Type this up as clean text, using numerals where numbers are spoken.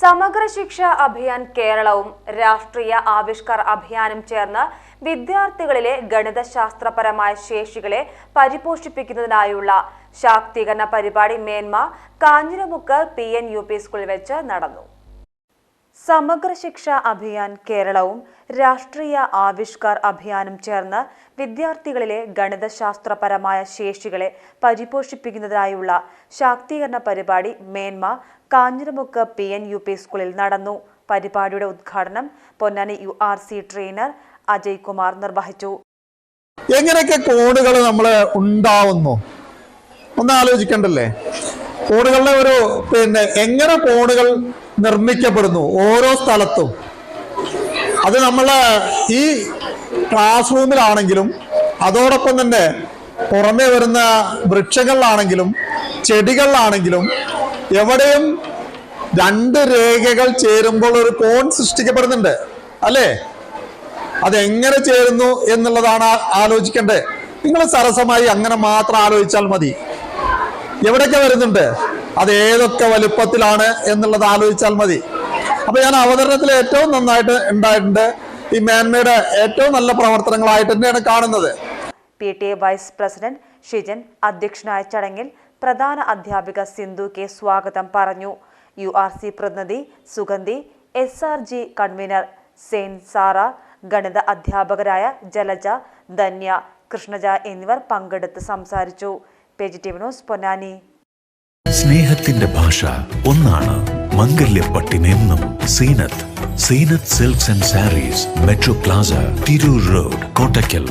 സമഗ്ര ശിക്ഷ അഭിയാൻ കേരളവും രാഷ്ട്രീയ ആവിഷ്കാർ അഭിയാനും ചേർന്ന് വിദ്യാർത്ഥികളിലെ ഗണിതശാസ്ത്രപരമായ ശേഷികളെ പരിപോഷിപ്പിക്കുന്നതിനായുള്ള ശാക്തീകരണ പരിപാടി മേന്മ കാഞ്ഞിരമുക്ക് PNUP സ്കൂളിൽ വെച്ച് നടന്നു. സമഗ്ര ശിക്ഷ അഭിയാൻ കേരളവും രാഷ്ട്രീയ ആവിഷ്കാർ അഭിയാനും ചേർന്ന് വിദ്യാർത്ഥികളിലെ ഗണിതശാസ്ത്രപരമായ ശേഷികളെ പരിപോഷിപ്പിക്കുന്നതിനായുള്ള ശാക്തീകരണ പരിപാടി മേന്മ കാഞ്ഞിരമുക്ക് PNUP സ്കൂളിൽ നടന്നു. പരിപാടിയുടെ ഉദ്ഘാടനം പൊന്നാനി URC ട്രെയിനർ അജയ് കുമാർ നിർവഹിച്ചു. എങ്ങനെയൊക്കെ കോഡുകൾ നമ്മൾ ഉണ്ടാവുന്നു ഒന്ന് ആലോചിക്കണ്ടല്ലേ? കോഡുകളുടെ ഒരു എങ്ങനെ കോഡുകൾ നിർമ്മിക്കപ്പെടുന്നു ഓരോ സ്ഥലത്തും. അത് നമ്മളെ ഈ ക്ലാസ് റൂമിലാണെങ്കിലും അതോടൊപ്പം തന്നെ പുറമേ വരുന്ന വൃക്ഷങ്ങളിലാണെങ്കിലും ചെടികളിലാണെങ്കിലും എവിടെയും രണ്ട് രേഖകൾ ചേരുമ്പോൾ ഒരു കോൺ സൃഷ്ടിക്കപ്പെടുന്നുണ്ട് അല്ലേ? അതെങ്ങനെ ചേരുന്നു എന്നുള്ളതാണ് ആലോചിക്കേണ്ടത്. നിങ്ങൾ സരസമായി അങ്ങനെ മാത്രം ആലോചിച്ചാൽ മതി. എവിടെയൊക്കെ വരുന്നുണ്ട്, അത് ഏതൊക്കെ വലുപ്പത്തിലാണ് എന്നുള്ളത് ആലോചിച്ചാൽ മതി. അപ്പൊ ഞാൻ അവതരണത്തിൽ ഏറ്റവും നന്നായിട്ട് ഉണ്ടായിട്ടുണ്ട്. ഈ മേന്മയുടെ ഏറ്റവും നല്ല പ്രവർത്തനങ്ങളായിട്ട് തന്നെയാണ് കാണുന്നത്. PTA വൈസ് പ്രസിഡന്റ് ഷിജൻ അധ്യക്ഷനായ ചടങ്ങിൽ പ്രധാന അധ്യാപിക സിന്ധു K സ്വാഗതം പറഞ്ഞു. URC പ്രതിനിധി സുഗന്ധി, SRG കൺവീനർ സെയിൻ സാറ, ഗണിത അധ്യാപകരായ ജലജ, ധന്യ, കൃഷ്ണജ എന്നിവർ പങ്കെടുത്ത് സംസാരിച്ചു. PGTV news Ponnani. സ്നേഹത്തിന്റെ ഭാഷ ഒന്നാണ്. മംഗല്യപ്പട്ടിനെന്നും Zeenath silks and sarees, metro plaza, Tirur road, Kottakkal.